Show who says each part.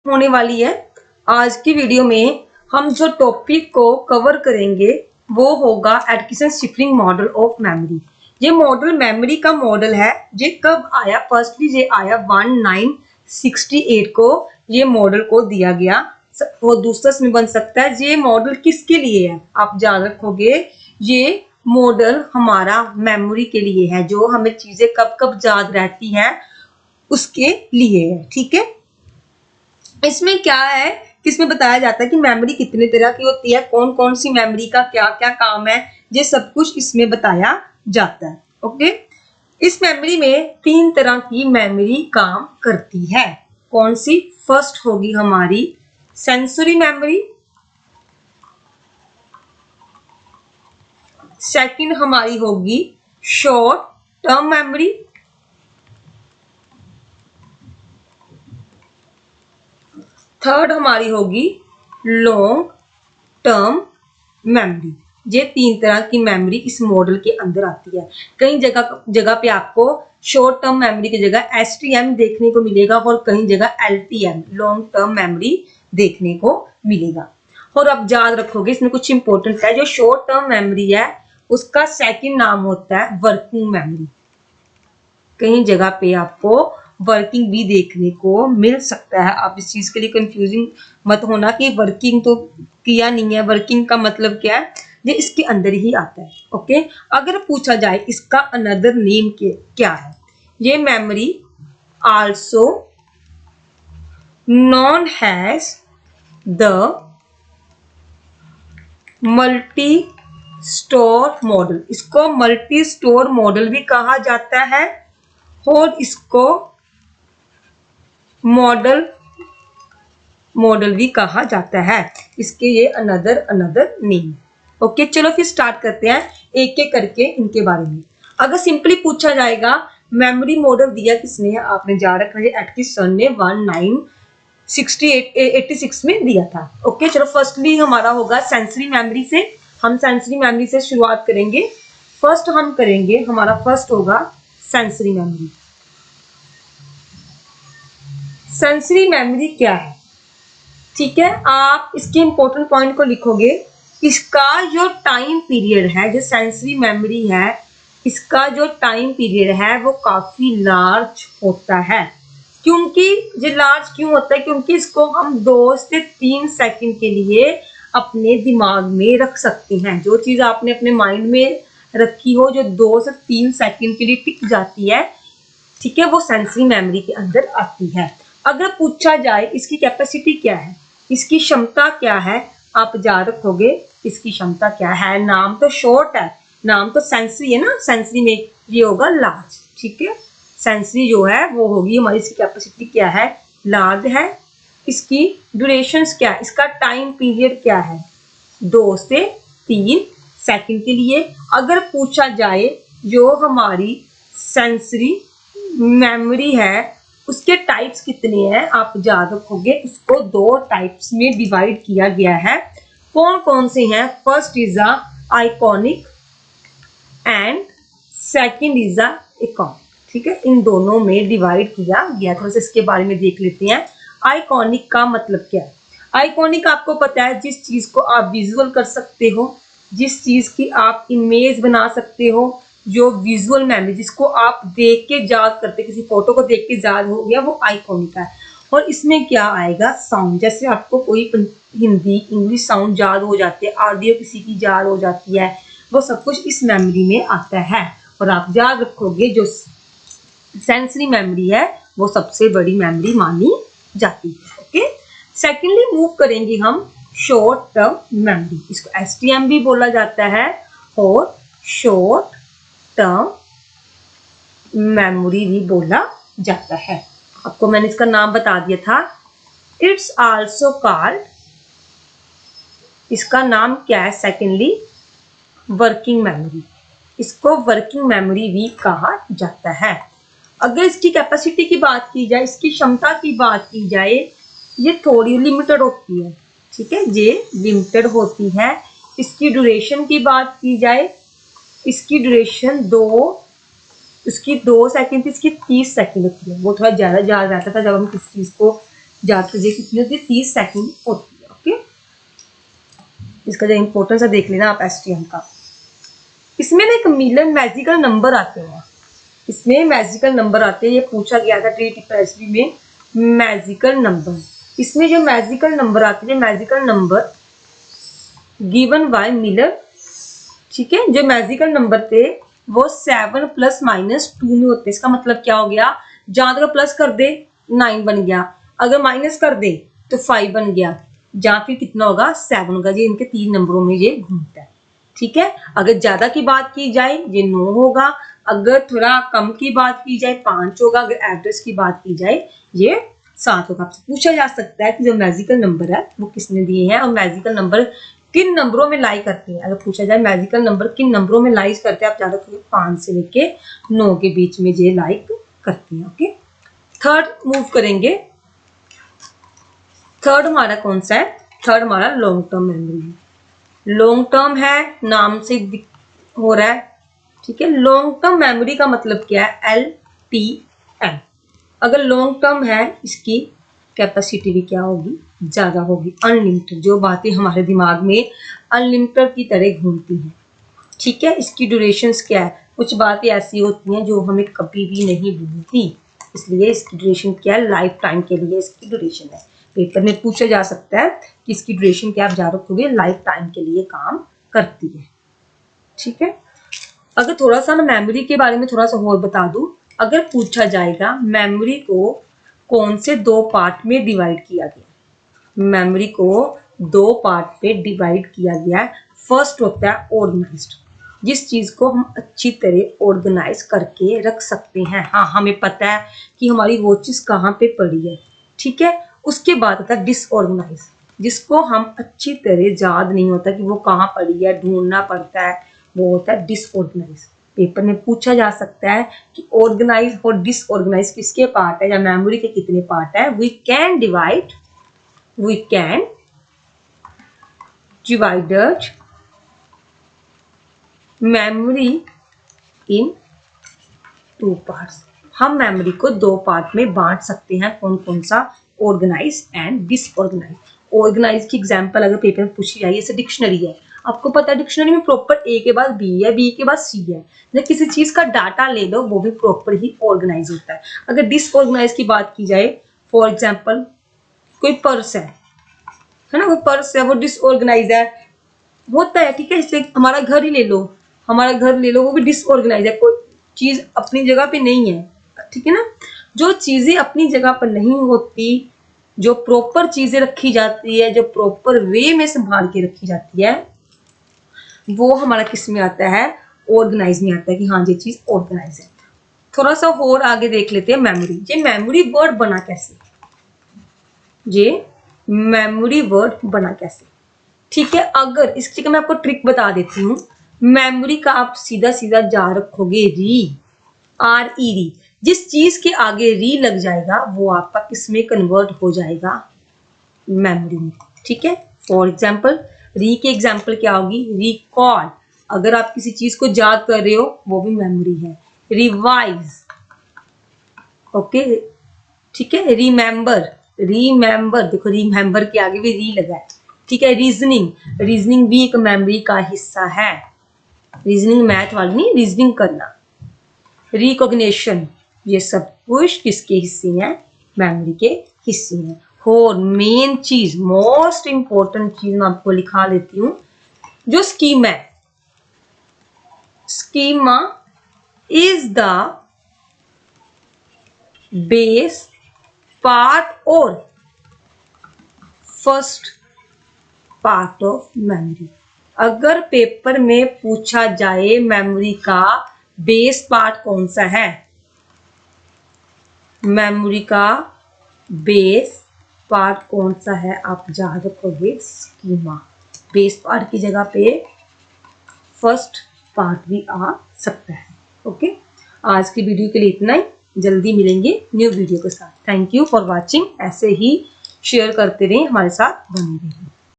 Speaker 1: होने वाली है। आज की वीडियो में हम जो टॉपिक को कवर करेंगे वो होगा एटकिंसन शिफरिंग मॉडल ऑफ मेमोरी। ये मॉडल मेमोरी का मॉडल है। ये कब आया? फर्स्टली ये आया 1968 को ये मॉडल को दिया गया। वो दूसरा इसमें बन सकता है। ये मॉडल किसके लिए है आप याद रखोगे। ये मॉडल हमारा मेमोरी के लिए है, जो हमें चीजें कब कब याद रहती हैं उसके लिए है। ठीक है, इसमें क्या है कि इसमें बताया जाता है कि मेमोरी कितने तरह की होती है, कौन कौन सी मेमोरी का क्या क्या काम है, ये सब कुछ इसमें बताया जाता है। ओके, इस मेमोरी में 3 तरह की मेमोरी काम करती है। कौन सी? फर्स्ट होगी हमारी सेंसरी मेमोरी, सेकंड हमारी होगी शॉर्ट टर्म मेमोरी, थर्ड हमारी होगी लॉन्ग टर्म मेमोरी। ये 3 तरह की मेमोरी इस मॉडल के अंदर आती है। कई जगह पे आपको शॉर्ट टर्म मेमोरी की जगह STM देखने को मिलेगा और कहीं जगह LTM लॉन्ग टर्म मेमोरी देखने को मिलेगा। और अब याद रखोगे इसमें कुछ इंपॉर्टेंट है। जो शॉर्ट टर्म मेमोरी है उसका सेकंड नाम होता है वर्किंग मेमोरी। कहीं जगह पे आपको वर्किंग भी देखने को मिल सकता है। आप इस चीज के लिए कंफ्यूजिंग मत होना कि वर्किंग तो किया नहीं है, वर्किंग का मतलब क्या है, ये इसके अंदर ही आता है। ओके, अगर पूछा जाए इसका अनदर नेम क्या है, ये memory also known has the multi store model. इसको मल्टी स्टोर मॉडल भी कहा जाता है और इसको मॉडल भी कहा जाता है। इसके ये अनदर नेम। ओके, चलो फिर स्टार्ट करते हैं एक एक करके इनके बारे में। अगर सिंपली पूछा जाएगा मेमोरी मॉडल दिया किसने है, आपने याद रखना है एटकिंसन ने 1986 में दिया था। ओके, चलो फर्स्टली हमारा होगा सेंसरी मेमोरी से। हम सेंसरी मेमोरी से शुरुआत करेंगे। फर्स्ट हम करेंगे, हमारा फर्स्ट होगा सेंसरी मेमोरी। सेंसरी मेमोरी क्या है? ठीक है, आप इसके इंपॉर्टेंट पॉइंट को लिखोगे। इसका जो टाइम पीरियड है, जो सेंसरी मेमोरी है, इसका जो टाइम पीरियड है वो काफी लार्ज होता है। क्योंकि ये लार्ज क्यों होता है? क्योंकि इसको हम 2 से 3 सेकंड के लिए अपने दिमाग में रख सकते हैं। जो चीज आपने अपने माइंड में रखी हो, जो 2 से 3 सेकंड के लिए टिक जाती है, ठीक है, वो सेंसरी मेमोरी के अंदर आती है। अगर पूछा जाए इसकी कैपेसिटी क्या है, इसकी क्षमता क्या है, आप याद रखोगे इसकी क्षमता क्या है। नाम तो शॉर्ट है, नाम तो सेंसरी है ना, सेंसरी में ये होगा लार्ज। ठीक है, सेंसरी जो है वो होगी हमारी, इसकी कैपेसिटी क्या है, लार्ज है। इसकी ड्यूरेशन क्या है, इसका टाइम पीरियड क्या है, 2 से 3 सेकंड के लिए। अगर पूछा जाए जो हमारी सेंसरी मेमोरी है उसके टाइप्स कितने हैं, आप याद रखोगे इसको 2 टाइप्स में डिवाइड किया गया है। कौन कौन से हैं? First is iconic and second is iconic. ठीक है, इन दोनों में डिवाइड किया गया। थोड़ा सा इसके बारे में देख लेते हैं। आइकॉनिक का मतलब क्या है? आइकॉनिक आपको पता है जिस चीज को आप विजुअल कर सकते हो, जिस चीज की आप इमेज बना सकते हो, जो विजुअल मेमोरी जिसको आप देख के याद करते, किसी फोटो को देख के याद हो गया, वो आइकॉनिक है। और इसमें क्या आएगा? साउंड। जैसे आपको कोई हिंदी इंग्लिश साउंड याद हो जाते हैं, ऑडियो किसी की याद हो जाती है, वो सब कुछ इस मेमोरी में आता है। और आप याद रखोगे जो सेंसरी मेमोरी है वो सबसे बड़ी मेमोरी मानी जाती है। ओके, सेकेंडली मूव करेंगे हम शॉर्ट टर्म मेमोरी। इसको STM भी बोला जाता है और शॉर्ट टर्म मेमोरी भी बोला जाता है। आपको मैंने इसका नाम बता दिया था। इट्स आल्सो कॉल्ड, इसका नाम क्या है सेकेंडली? Working memory. इसको वर्किंग मेमोरी भी कहा जाता है। अगर इसकी कैपेसिटी की बात की जाए, इसकी क्षमता की बात की जाए, ये थोड़ी लिमिटेड होती है। ठीक है, ये लिमिटेड होती है। इसकी ड्यूरेशन की बात की जाए, इसकी ड्यूरेशन 2 सेकंड थी, इसकी 30 सेकंड होती है। वो थोड़ा ज्यादा याद रहता था जब हम किसी चीज को याद कीजिए कितनी होती है, 30 सेकंड होती है। ओके, इसका जो इंपॉर्टेंस है देख लेना आप एसटीएम का। इसमें ना एक मिलियन मैजिकल नंबर आते हैं, इसमें मैजिकल नंबर आते हैं, ये पूछा गया था ट्री टिप्रेसरी में मैजिकल नंबर। इसमें जो मैजिकल नंबर आते हैं, magical number given by Miller, ठीक है। जो मैजिकल नंबर थे वो 7 + -2 में होते। इसका मतलब क्या हो गया, जहां तक प्लस कर दे 9 बन गया, अगर माइनस कर दे तो 5 बन गया, जहां फिर कितना होगा 7 होगा। ये इनके 3 नंबरों में ये घूमता है, ठीक है। अगर ज्यादा की बात की जाए ये 9 होगा, अगर थोड़ा कम की बात की जाए 5 होगा, अगर एवरेज की बात की जाए ये 7 होगा। आपसे पूछा जा सकता है कि जो मैजिकल नंबर है वो किसने दिए हैं और मैजिकल नंबर किन नंबरों में लाई करते हैं। अगर पूछा जाए मैजिकल नंबर किन नंबरों में लाई करते हैं, आप ज्यादा 5 से लेके 9 के बीच में ये लाइक करते हैं। ओके, थर्ड मूव करेंगे। थर्ड हमारा कौन सा है, थर्ड हमारा लॉन्ग टर्म मेमोरी है। लॉन्ग टर्म है, नाम से हो रहा है, ठीक है। लॉन्ग टर्म मेमोरी का मतलब क्या है, LTM। अगर लॉन्ग टर्म है इसकी कैपेसिटी भी क्या होगी, ज्यादा होगी, अनलिमिटेड। जो बातें हमारे दिमाग में अनलिमिटेड की तरह घूमती हैं, ठीक है। इसकी ड्यूरेशन क्या है, कुछ बातें ऐसी होती हैं जो हमें कभी भी नहीं भूलती, इसलिए इसकी ड्यूरेशन क्या है, लाइफ टाइम के लिए इसकी ड्यूरेशन है। पेपर में पूछा जा सकता है कि इसकी ड्यूरेशन क्या, आप याद रखोगे लाइफ टाइम के लिए काम करती है, ठीक है। अगर थोड़ा सा मैं मेमोरी के बारे में थोड़ा सा और बता दूं, अगर पूछा जाएगा मेमोरी को कौन से 2 पार्ट में डिवाइड किया गया, मेमोरी को 2 पार्ट में डिवाइड किया गया है। फर्स्ट होता है ऑर्गेनाइज्ड, जिस चीज को हम अच्छी तरह ऑर्गेनाइज करके रख सकते हैं। हाँ, हमें पता है कि हमारी वो चीज कहाँ पे पड़ी है, ठीक है। उसके बाद होता है डिसऑर्गेनाइज, जिसको हम अच्छी तरह याद नहीं होता कि वो कहाँ पड़ी है, ढूंढना पड़ता है, वो होता है डिसऑर्गेनाइज। पेपर में पूछा जा सकता है कि ऑर्गेनाइज और डिसऑर्गेनाइज किसके पार्ट है या मेमोरी के कितने पार्ट है। We can divide memory in 2 parts. हम मेमोरी को 2 पार्ट में बांट सकते हैं, कौन कौन सा, ऑर्गेनाइज एंड डिसऑर्गेनाइज। ऑर्गेनाइज की एग्जांपल अगर पेपर में पूछी जाए, जैसे डिक्शनरी है, आपको पता है डिक्शनरी में प्रॉपर ए के बाद बी है, बी के बाद सी है। जब किसी चीज का डाटा ले लो वो भी प्रॉपर ही ऑर्गेनाइज होता है। अगर डिसऑर्गेनाइज की बात की जाए, फॉर एग्जाम्पल कोई पर्स है ना, वो पर्स है वो डिसऑर्गेनाइज है, होता है, ठीक है। इससे हमारा घर ही ले लो, हमारा घर ले लो, वो भी डिसऑर्गेनाइज है, कोई चीज अपनी जगह पे नहीं है, ठीक है ना। जो चीजें अपनी जगह पर नहीं होती, जो प्रॉपर चीजें रखी जाती है, जो प्रॉपर वे में संभाल के रखी जाती है, वो हमारा किस में आता है, ऑर्गेनाइज में आता है कि हाँ ये चीज ऑर्गेनाइज है। थोड़ा सा और आगे देख लेते हैं मेमोरी। ये मेमोरी वर्ड बना कैसे, ये मेमोरी वर्ड बना कैसे, ठीक है। अगर इस चीज का मैं आपको ट्रिक बता देती हूँ। मेमोरी का आप सीधा सीधा जा रखोगे री, जिस चीज के आगे री लग जाएगा वो आपका किसमें कन्वर्ट हो जाएगा, मेमोरी में, ठीक है। फॉर एग्जाम्पल री की एग्जाम्पल क्या होगी, रिकॉल, अगर आप किसी चीज को याद कर रहे हो वो भी मेमोरी है। रिवाइज, ओके, ठीक है। रिमेंबर, देखो रिमेंबर के आगे भी री लगा है, ठीक है। रीजनिंग भी एक मेमोरी का हिस्सा है। रीजनिंग मैथ वाली नहीं, रीजनिंग करना। रिकॉग्निशन, ये सब कुछ किसके हिस्से हैं, मेमोरी के हिस्से हैं। और मेन चीज, मोस्ट इंपॉर्टेंट चीज मैं आपको लिखा लेती हूँ, जो स्कीमा है, schema is the base part और फर्स्ट पार्ट ऑफ मेमोरी। अगर पेपर में पूछा जाए मेमोरी का बेस पार्ट कौन सा है, मेमोरी का बेस पार्ट कौन सा है, आप याद रखोगे स्कीमा। बेस पार्ट की जगह पे फर्स्ट पार्ट भी आ सकता है। ओके, आज की वीडियो के लिए इतना ही, जल्दी मिलेंगे न्यू वीडियो के साथ। Thank you for watching. ऐसे ही शेयर करते रहें, हमारे साथ बने रहें।